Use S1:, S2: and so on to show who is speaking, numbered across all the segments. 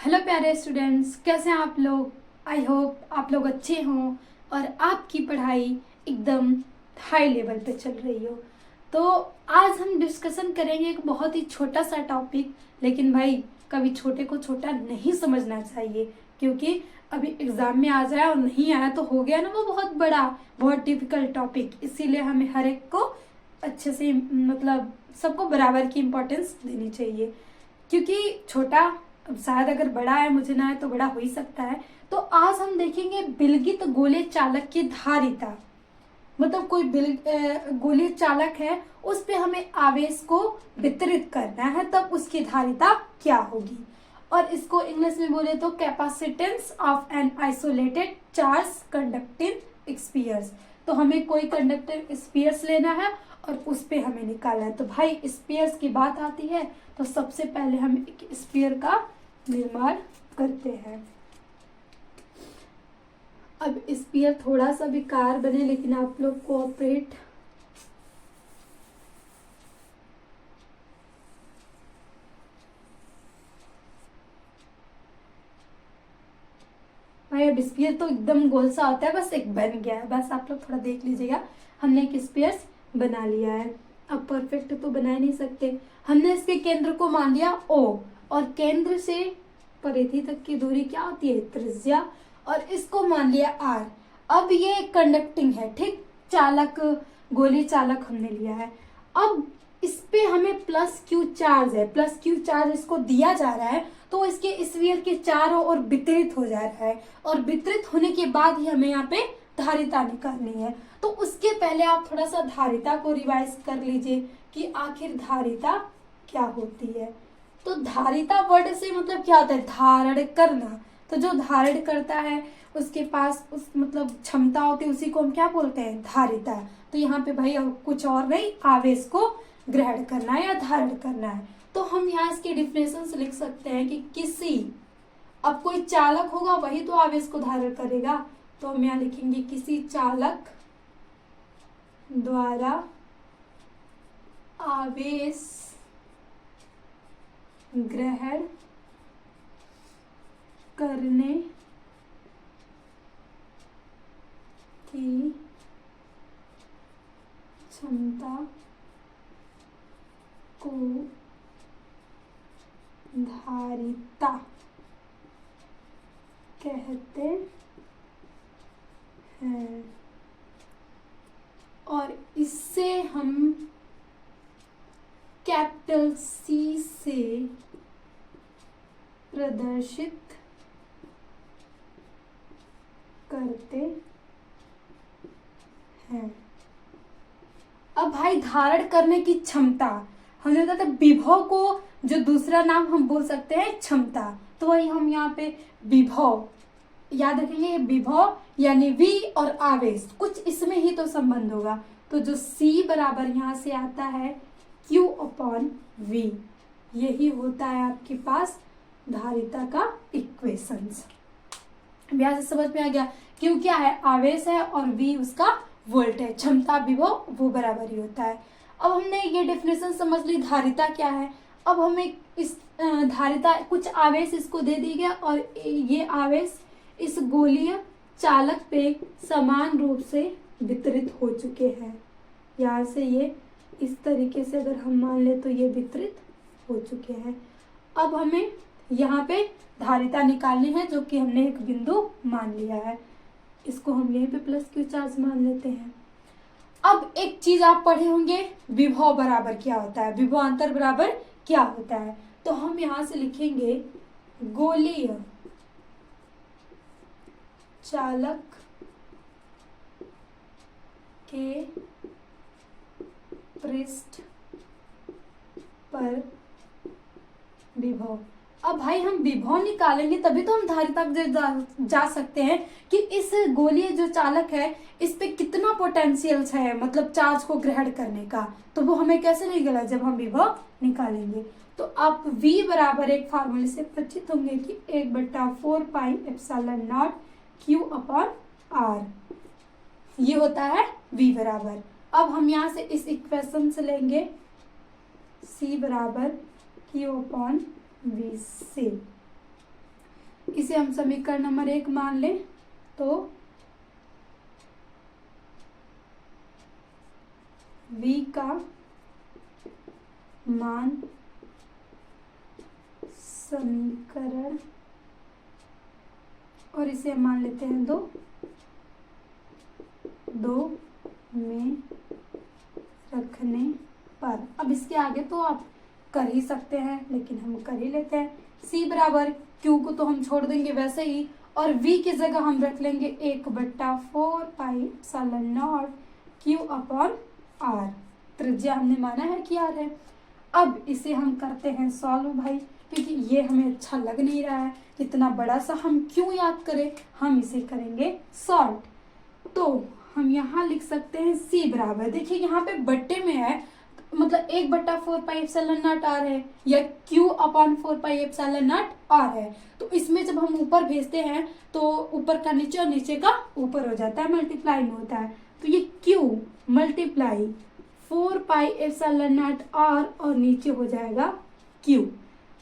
S1: Hello प्यारे students, कैसे हैं आप लोग। आई होप आप लोग अच्छे हों और आपकी पढ़ाई एकदम हाई लेवल पे चल रही हो। तो आज हम डिस्कशन करेंगे एक बहुत ही छोटा सा टॉपिक, लेकिन भाई कभी छोटे को छोटा नहीं समझना चाहिए, क्योंकि अभी एग्जाम में आ जाए और नहीं आया तो हो गया ना वो बहुत बड़ा, बहुत डिफिकल्ट टॉपिक। इसीलिए हमें हर एक को अच्छे से मतलब सबको बराबर की इम्पोर्टेंस देनी चाहिए, क्योंकि छोटा अब शायद अगर बड़ा है, मुझे ना है तो बड़ा हो ही सकता है। तो आज हम देखेंगे बिलगित गोले चालक की धारिता। मतलब कोई गोले चालक है, उस पे हमें आवेश को वितरित करना है, तब उसकी धारिता क्या होगी। और इसको इंग्लिश में बोले तो capacitance of an isolated charge conducting spheres. तो हमें कोई कंडक्टिंग स्फीयर्स लेना है और उस पे हमें निकालना है। तो भाई स्फीयर्स की बात आती है तो सबसे पहले हम एक स्फीयर का निर्माण करते हैं। अब स्फीयर थोड़ा सा बेकार बने, लेकिन आप लोग कोऑपरेट भाई। अब स्फीयर तो एकदम गोल सा होता है, बस एक बन गया है, बस आप लोग थोड़ा देख लीजिएगा। हमने एक स्फीयर बना लिया है। अब परफेक्ट तो बना ही नहीं सकते। हमने इसके केंद्र को मान लिया O, और केंद्र से परिधि तक की दूरी क्या होती है, त्रिज्या, और इसको मान लिया R। अब ये कंडक्टिंग है, ठीक, चालक, गोली चालक हमने लिया है। अब इस पे हमें प्लस क्यू चार्ज है, प्लस क्यू चार्ज इसको दिया जा रहा है, तो इसके स्फीयर के चारों ओर वितरित हो जा रहा है, और वितरित होने के बाद ही हमें यहाँ पे धारिता निकालनी है। तो उसके पहले आप थोड़ा सा धारिता को रिवाइज कर लीजिए कि आखिर धारिता क्या होती है। तो धारिता वर्ड से मतलब क्या होता है, धारण करना। तो जो धारण करता है उसके पास उस मतलब क्षमता होती है, उसी को हम क्या बोलते हैं, धारिता। तो यहाँ पे भाई कुछ और नहीं, आवेश को ग्रहण करना है या धारण करना है। तो हम यहाँ इसके डिफिनेशन से लिख सकते हैं कि किसी, अब कोई चालक होगा वही तो आवेश को धारण करेगा, तो हम यहाँ लिखेंगे किसी चालक द्वारा आवेश ग्रहण करने की क्षमता को धारिता कहते हैं, और इससे हम कैपिटल C से प्रदर्शित करते हैं। अब भाई धारण करने की क्षमता, हमने बताया था विभव को जो दूसरा नाम हम बोल सकते हैं क्षमता, तो वही हम यहाँ पे विभव याद रखेंगे। विभव यानी V और आवेश, कुछ इसमें ही तो संबंध होगा। तो जो C बराबर यहाँ से आता है Q/V, यही होता है आपके पास धारिता का इक्वेशंस। यहाँ से समझ में आ गया, Q क्या है, आवेश है, और V उसका वोल्ट है, क्षमता विभव वो बराबर ही होता है। अब हमने ये डेफिनेशन समझ ली, धारिता क्या है। अब हमें इस धारिता, कुछ आवेश इसको दे दी गया, और ये आवेश इस गोलीय चालक पे समान रूप से वितरित हो चुके हैं। यहाँ से ये इस तरीके से अगर हम मान ले तो ये वितरित हो चुके हैं। अब हमें यहाँ पे धारिता निकालनी है, जो कि हमने एक बिंदु मान लिया है, इसको हम यहीं पे प्लस क्यू चार्ज मान लेते हैं। अब एक चीज आप पढ़े होंगे, विभव बराबर क्या होता है, विभवांतर बराबर क्या होता है। तो हम यहाँ से लिखेंगे गोलीय चालक के पृष्ठ पर विभव। अब भाई हम विभव निकालेंगे तभी तो हम धारिता जा सकते हैं कि इस गोलीय जो चालक है इस पे कितना पोटेंशियल है, मतलब चार्ज को ग्रहण करने का। तो वो हमें कैसे निकलेगा, जब हम विभव निकालेंगे। तो आप V बराबर एक फार्मूले से परिचित होंगे कि 1/4 पाई एप्सिलॉन नॉट Q/R, ये होता है V बराबर। अब हम यहाँ से इस इक्वेशन से लेंगे C बराबर Q/V से। इसे हम समीकरण नंबर 1 मान लें तो v का मान समीकरण, और इसे हम मान लेते हैं 2 में रखने पर। अब इसके आगे तो आप कर ही सकते हैं, लेकिन हम कर ही लेते हैं। c बराबर q को तो हम छोड़ देंगे वैसे ही, और v की जगह हम रख लेंगे 1/4πε0 q अपॉन r। त्रिज्या हमने माना है कि r है। अब इसे हम करते हैं सॉल्व भाई, क्योंकि ये हमें अच्छा लग नहीं रहा है, इतना बड़ा सा हम क्यों याद करें, हम इसे करेंगे सॉल्व। तो हम यहाँ लिख सकते हैं c बराबर, देखिए यहाँ पे बट्टे में है, मतलब 1/4πε0 r है, या q अपॉन 4πε0 r है। तो इसमें जब हम ऊपर भेजते हैं तो ऊपर का नीचे और नीचे का ऊपर हो जाता है, मल्टीप्लाई में होता है। तो ये q मल्टीप्लाई 4πε0 r और नीचे हो जाएगा q।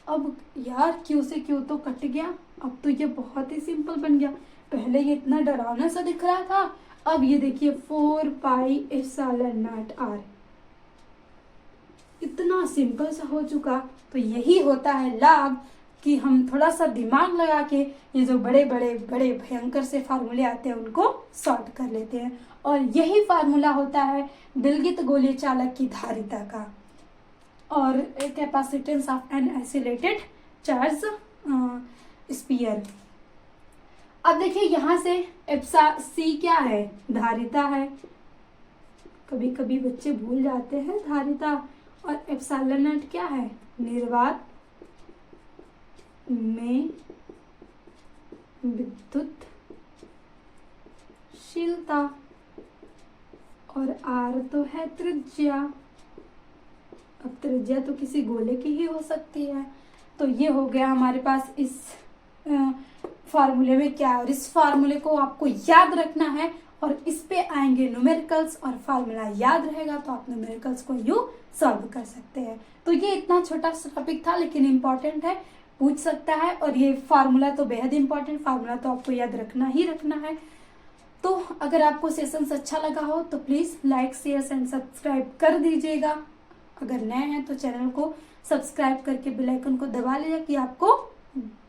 S1: अब यार q से q तो कट गया, अब तो ये बहुत ही सिंपल बन गया। पहले ये इतना डरावना सा दिख रहा था, अब ये देखिए 4πε0 r, इतना सिंपल सा हो चुका। तो यही होता है लाभ कि हम थोड़ा सा दिमाग लगा के ये जो बड़े बड़े बड़े भयंकर से फार्मूले आते हैं उनको सॉल्व कर लेते हैं। और यही फार्मूला होता है विलगित गोलीय चालक की धारिता का और capacitance of an isolated charge sphere. अब देखिए यहाँ से सी क्या है, धारिता है। कभी कभी बच्चे भूल जाते हैं धारिता। और एप्सिलॉन नॉट क्या है, निर्वात में विद्युतशीलता, और आर तो है त्रिज्या। अब त्रिज्या तो किसी गोले की ही हो सकती है। तो ये हो गया हमारे पास इस फार्मूले में क्या, और इस फार्मूले को आपको याद रखना है, और इस पे आएंगे न्यूमेरिकल्स, और फार्मूला याद रहेगा तो आप न्यूमेरिकल्स को यूं सॉल्व कर सकते हैं। तो ये इतना छोटा सा टॉपिक था, लेकिन इम्पॉर्टेंट है, पूछ सकता है। और ये फार्मूला तो बेहद इंपॉर्टेंट फार्मूला, तो आपको याद रखना ही रखना है। तो अगर आपको सेशंस अच्छा लगा हो तो please like share and subscribe कर दीजिएगा। अगर नए हैं तो चैनल को सब्सक्राइब करके बेल आइकन को दबा लीजिए कि आपको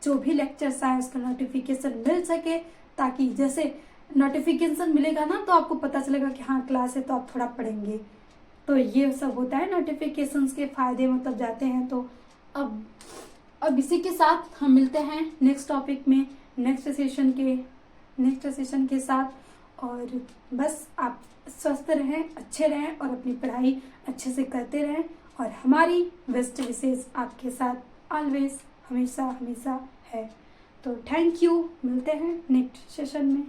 S1: जो भी लेक्चर्स आए उसका नोटिफिकेशन मिल सके, ताकि जैसे नोटिफिकेशन मिलेगा ना तो आपको पता चलेगा कि हाँ क्लास है, तो आप थोड़ा पढ़ेंगे। तो ये सब होता है नोटिफिकेशंस के फायदे, मतलब जाते हैं। तो अब इसी के साथ हम मिलते हैं नेक्स्ट टॉपिक में, नेक्स्ट सेशन के साथ। और बस आप स्वस्थ रहें, अच्छे रहें, और अपनी पढ़ाई अच्छे से करते रहें। और हमारी बेस्ट विशेष आपके साथ ऑलवेज, हमेशा हमेशा है। तो थैंक यू, मिलते हैं नेक्स्ट सेशन में।